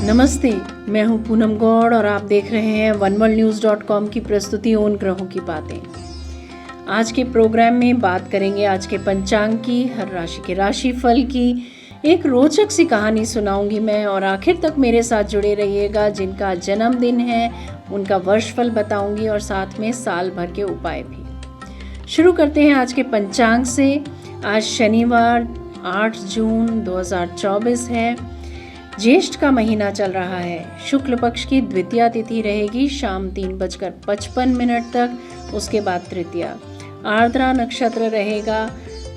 नमस्ते, मैं हूं पूनम गौड़ और आप देख रहे हैं oneworldnews.com की प्रस्तुति उन ग्रहों की बातें। आज के प्रोग्राम में बात करेंगे आज के पंचांग की, हर राशि के राशिफल की, एक रोचक सी कहानी सुनाऊंगी मैं और आखिर तक मेरे साथ जुड़े रहिएगा। जिनका जन्मदिन है उनका वर्षफल बताऊंगी और साथ में साल भर के उपाय भी। शुरू करते हैं आज के पंचांग से। आज शनिवार 8 जून 2024 है। ज्येष्ठ का महीना चल रहा है। शुक्ल पक्ष की द्वितीया तिथि रहेगी शाम 3:55 तक, उसके बाद तृतीया। आर्द्रा नक्षत्र रहेगा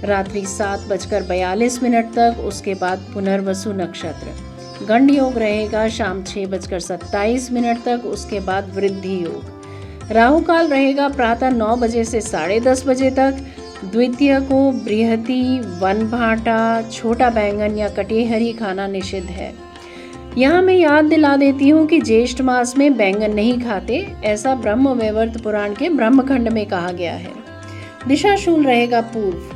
रात्रि 7:42 तक, उसके बाद पुनर्वसु नक्षत्र। गंड योग रहेगा शाम 6:27 तक, उसके बाद वृद्धि योग। राहु काल रहेगा प्रातः 9 बजे से 10:30 बजे तक। द्वितीय को बृहति, वन भाटा, छोटा बैंगन या कटेहरी खाना निषिद्ध है। यहाँ मैं याद दिला देती हूँ कि ज्येष्ठ मास में बैंगन नहीं खाते, ऐसा ब्रह्म वैवर्त पुराण के ब्रह्मखंड में कहा गया है। दिशाशूल रहेगा पूर्व।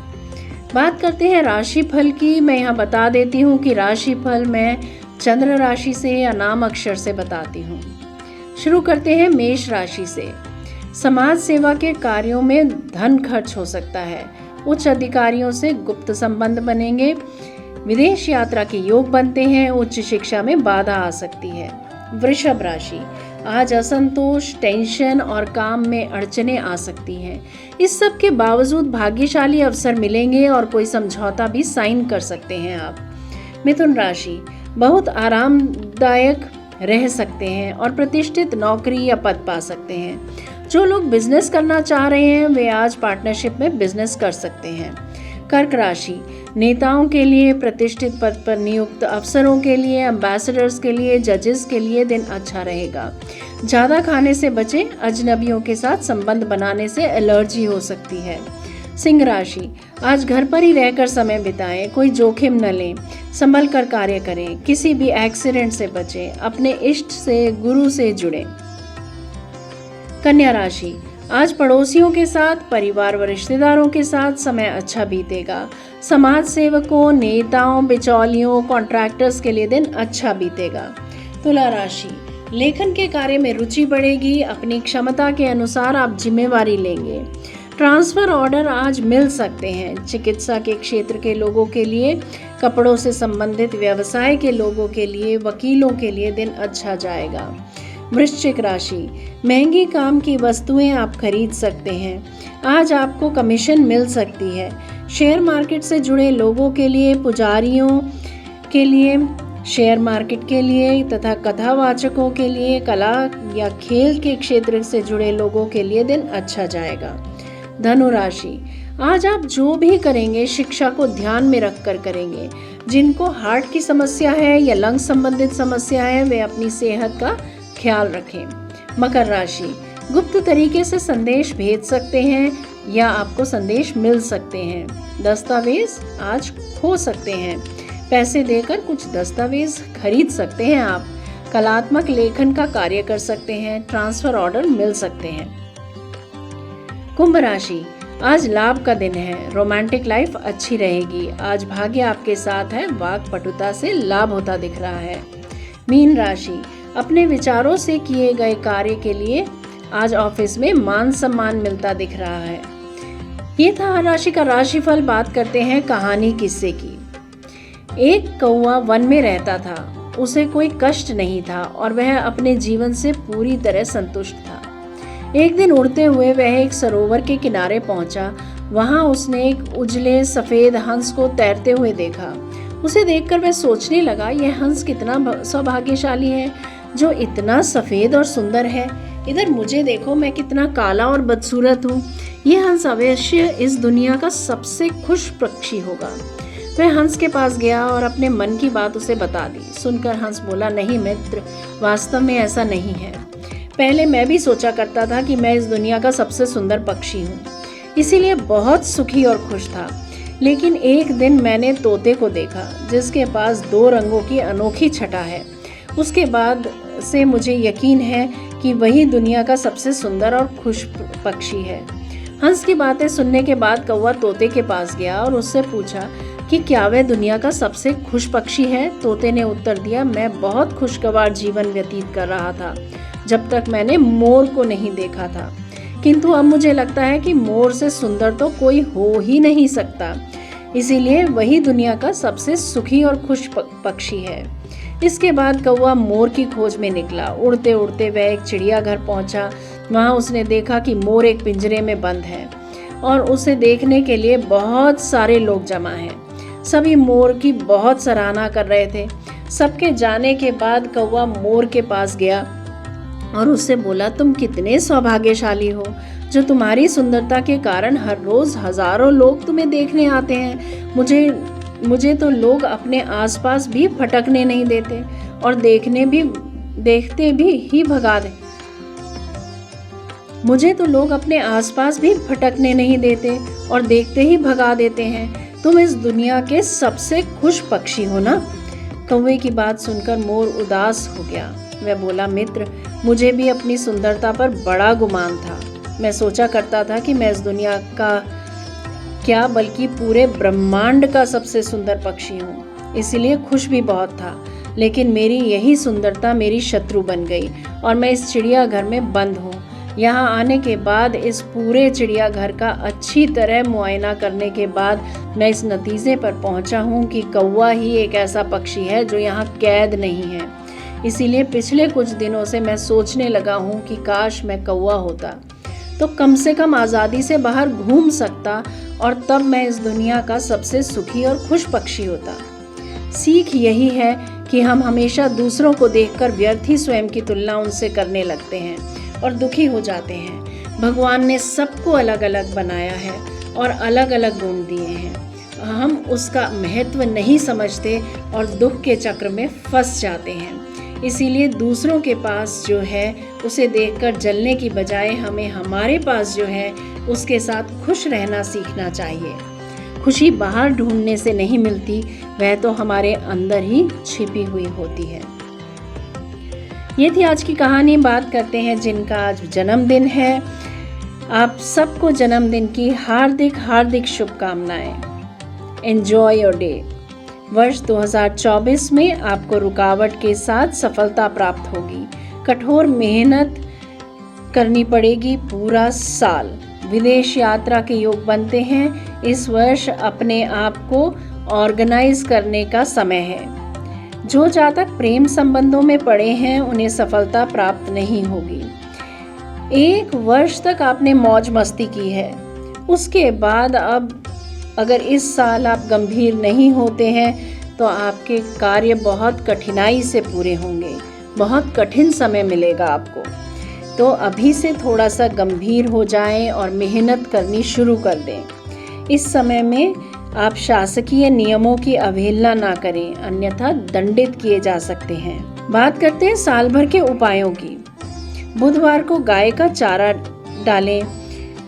बात करते हैं राशिफल की। मैं यहाँ बता देती हूँ कि राशिफल मैं चंद्र राशि से या नाम अक्षर से बताती हूँ। शुरू करते हैं मेष राशि से। समाज सेवा के कार्यों में धन खर्च हो सकता है। उच्च अधिकारियों से गुप्त संबंध बनेंगे। विदेश यात्रा के योग बनते हैं। उच्च शिक्षा में बाधा आ सकती है। वृषभ राशि। आज असंतोष, टेंशन और काम में अड़चने आ सकती हैं। इस सब के बावजूद भाग्यशाली अवसर मिलेंगे और कोई समझौता भी साइन कर सकते हैं आप। मिथुन राशि। बहुत आरामदायक रह सकते हैं और प्रतिष्ठित नौकरी या पद पा सकते हैं। जो लोग बिजनेस करना चाह रहे हैं वे आज पार्टनरशिप में बिजनेस कर सकते हैं। कर्क राशि। नेताओं के लिए, प्रतिष्ठित पद पर नियुक्त अफसरों के लिए, एम्बेसडर्स के लिए, जजेस के लिए दिन अच्छा रहेगा। ज़्यादा खाने से बचें। अजनबियों के साथ संबंध बनाने से एलर्जी हो सकती है। सिंह राशि। आज घर पर ही रहकर समय बिताएं, कोई जोखिम न लें, संभल कर कार्य करें, किसी भी एक्सीडेंट से बचें, अपने इष्ट से, गुरु से जुड़ें। कन्या राशि। आज पड़ोसियों के साथ, परिवार व रिश्तेदारों के साथ समय अच्छा बीतेगा। समाज सेवकों, नेताओं, बिचौलियों, कॉन्ट्रैक्टर्स के लिए दिन अच्छा बीतेगा। तुला राशि। लेखन के कार्य में रुचि बढ़ेगी। अपनी क्षमता के अनुसार आप जिम्मेवारी लेंगे। ट्रांसफर ऑर्डर आज मिल सकते हैं। चिकित्सा के क्षेत्र के लोगों के लिए, कपड़ों से संबंधित व्यवसाय के लोगों के लिए, वकीलों के लिए दिन अच्छा जाएगा। वृश्चिक राशि। महंगी काम की वस्तुएं आप खरीद सकते हैं। आज आपको कमीशन मिल सकती है। शेयर मार्केट से जुड़े लोगों के लिए, पुजारियों के लिए, शेयर मार्केट के लिए तथा कथावाचकों के लिए, कला या खेल के क्षेत्र से जुड़े लोगों के लिए दिन अच्छा जाएगा। धनु राशि। आज आप जो भी करेंगे शिक्षा को ध्यान में रखकर करेंगे। जिनको हार्ट की समस्या है या लंग संबंधित समस्या है वे अपनी सेहत का ख्याल रखें। मकर राशि। गुप्त तरीके से संदेश भेज सकते हैं या आपको संदेश मिल सकते हैं। दस्तावेज आज खो सकते हैं। पैसे देकर कुछ दस्तावेज खरीद सकते हैं आप। कलात्मक लेखन का कार्य कर सकते हैं। ट्रांसफर ऑर्डर मिल सकते हैं। कुंभ राशि। आज लाभ का दिन है। रोमांटिक लाइफ अच्छी रहेगी। आज भाग्य आपके साथ है। वाक पटुता से लाभ होता दिख रहा है। मीन राशि। अपने विचारों से किए गए कार्य के लिए आज ऑफिस में मान सम्मान मिलता दिख रहा है। ये था हर राशि का राशिफल। बात करते हैं कहानी किस्से की। एक कौवा वन में रहता था। उसे कोई कष्ट नहीं था और वह अपने जीवन से पूरी तरह संतुष्ट था। एक दिन उड़ते हुए वह एक सरोवर के किनारे पहुंचा। वहां उसने एक उजले सफेद हंस को तैरते हुए देखा। उसे देखकर वह सोचने लगा, यह हंस कितना सौभाग्यशाली है जो इतना सफेद और सुंदर है। इधर मुझे देखो, मैं कितना काला और बदसूरत हूँ। यह हंस अवश्य इस दुनिया का सबसे खुश पक्षी होगा। वह हंस के पास गया और अपने मन की बात उसे बता दी। सुनकर हंस बोला, नहीं मित्र, वास्तव में ऐसा नहीं है। पहले मैं भी सोचा करता था कि मैं इस दुनिया का सबसे सुंदर पक्षी हूँ, इसीलिए बहुत सुखी और खुश था। लेकिन एक दिन मैंने तोते को देखा जिसके पास 2 रंगों की अनोखी छटा है। उसके बाद से मुझे यकीन है कि वही दुनिया का सबसे सुंदर और खुश पक्षी है। हंस की बातें सुनने के बाद कौवा तोते के पास गया और उससे पूछा कि क्या वह दुनिया का सबसे खुश पक्षी है। तोते ने उत्तर दिया, मैं बहुत खुशगवार जीवन व्यतीत कर रहा था जब तक मैंने मोर को नहीं देखा था, किंतु अब मुझे लगता है कि मोर से सुंदर तो कोई हो ही नहीं सकता, इसीलिए वही दुनिया का सबसे सुखी और खुश पक्षी है। इसके बाद कौवा मोर की खोज में निकला। उड़ते उड़ते वह एक चिड़ियाघर पहुंचा। वहां उसने देखा कि मोर एक पिंजरे में बंद है और उसे देखने के लिए बहुत सारे लोग जमा हैं। सभी मोर की बहुत सराहना कर रहे थे। सबके जाने के बाद कौवा मोर के पास गया और उससे बोला, तुम कितने सौभाग्यशाली हो जो तुम्हारी सुंदरता के कारण हर रोज हजारों लोग तुम्हें देखने आते हैं। मुझे तो लोग अपने आसपास भी भटकने नहीं देते और देखते भी ही भगा दे। मुझे तो लोग अपने आसपास भी भटकने नहीं देते और देखते ही भगा देते हैं। तुम इस दुनिया के सबसे खुश पक्षी हो ना। कौवे की बात सुनकर मोर उदास हो गया। वह बोला, मित्र, मुझे भी अपनी सुंदरता पर बड़ा गुमान था। मैं सोचा करता था कि मैं इस दुनिया का क्या बल्कि पूरे ब्रह्मांड का सबसे सुंदर पक्षी हूँ, इसलिए खुश भी बहुत था। लेकिन मेरी यही सुंदरता मेरी शत्रु बन गई और मैं इस चिड़ियाघर में बंद हूँ। यहाँ आने के बाद इस पूरे चिड़ियाघर का अच्छी तरह मुआयना करने के बाद मैं इस नतीजे पर पहुँचा हूँ कि कौवा ही एक ऐसा पक्षी है जो यहाँ कैद नहीं है। इसीलिए पिछले कुछ दिनों से मैं सोचने लगा हूँ कि काश मैं कौवा होता तो कम से कम आज़ादी से बाहर घूम सकता और तब मैं इस दुनिया का सबसे सुखी और खुश पक्षी होता। सीख यही है कि हम हमेशा दूसरों को देखकर व्यर्थ ही स्वयं की तुलना उनसे करने लगते हैं और दुखी हो जाते हैं। भगवान ने सबको अलग अलग बनाया है और अलग अलग गुण दिए हैं। हम उसका महत्व नहीं समझते और दुख के चक्र में फंस जाते हैं। इसीलिए दूसरों के पास जो है उसे देखकर जलने की बजाय हमें हमारे पास जो है उसके साथ खुश रहना सीखना चाहिए। खुशी बाहर ढूंढने से नहीं मिलती, वह तो हमारे अंदर ही छिपी हुई होती है। ये थी आज की कहानी। बात करते हैं जिनका आज जन्मदिन है। आप सबको जन्मदिन की हार्दिक हार्दिक शुभकामनाएं। Enjoy your day. वर्ष 2024 में आपको रुकावट के साथ सफलता प्राप्त होगी। कठोर मेहनत करनी पड़ेगी पूरा साल। विदेश यात्रा के योग बनते हैं। इस वर्ष अपने आप को ऑर्गेनाइज करने का समय है। जो जातक प्रेम संबंधों में पड़े हैं उन्हें सफलता प्राप्त नहीं होगी। 1 वर्ष तक आपने मौज मस्ती की है, उसके बाद अब अगर इस साल आप गंभीर नहीं होते हैं तो आपके कार्य बहुत कठिनाई से पूरे होंगे। बहुत कठिन समय मिलेगा आपको। तो अभी से थोड़ा सा गंभीर हो जाएं और मेहनत करनी शुरू कर दें। इस समय में आप शासकीय नियमों की अवहेलना ना करें, अन्यथा दंडित किए जा सकते हैं। बात करते हैं साल भर के उपायों की। बुधवार को गाय का चारा डालें।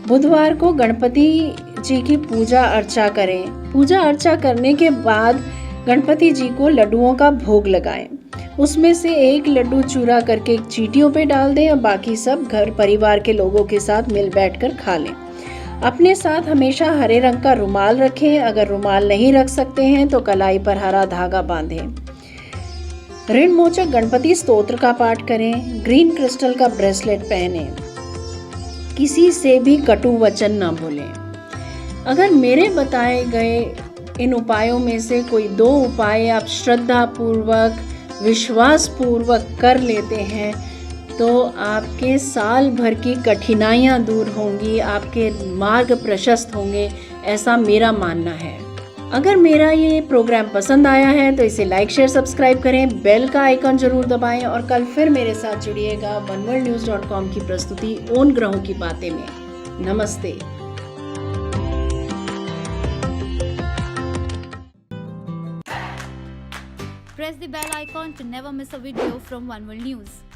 बुधवार को गणपति जी की पूजा अर्चा करें। पूजा अर्चा करने के बाद गणपति जी को लड्डुओं का भोग लगाएं। उसमें से 1 लड्डू चूरा करके चींटियों पे डाल दें और बाकी सब घर परिवार के लोगों के साथ मिल बैठकर खा लें। अपने साथ हमेशा हरे रंग का रुमाल रखें। अगर रुमाल नहीं रख सकते हैं तो कलाई पर हरा धागा बांधें। ऋण मोचक गणपति स्तोत्र का पाठ करें। ग्रीन क्रिस्टल का ब्रेसलेट पहनें। किसी से भी कटु वचन न बोलें। अगर मेरे बताए गए इन उपायों में से कोई 2 उपाय आप श्रद्धा पूर्वक विश्वास पूर्वक कर लेते हैं तो आपके साल भर की कठिनाइयाँ दूर होंगी, आपके मार्ग प्रशस्त होंगे, ऐसा मेरा मानना है। अगर मेरा ये प्रोग्राम पसंद आया है तो इसे लाइक शेयर सब्सक्राइब करें, बेल का आइकन जरूर दबाएं और कल फिर मेरे साथ जुड़िएगा oneworldnews.com की प्रस्तुति उन ग्रहों की बातें में। नमस्ते। Press the bell icon to never miss a video from One World News.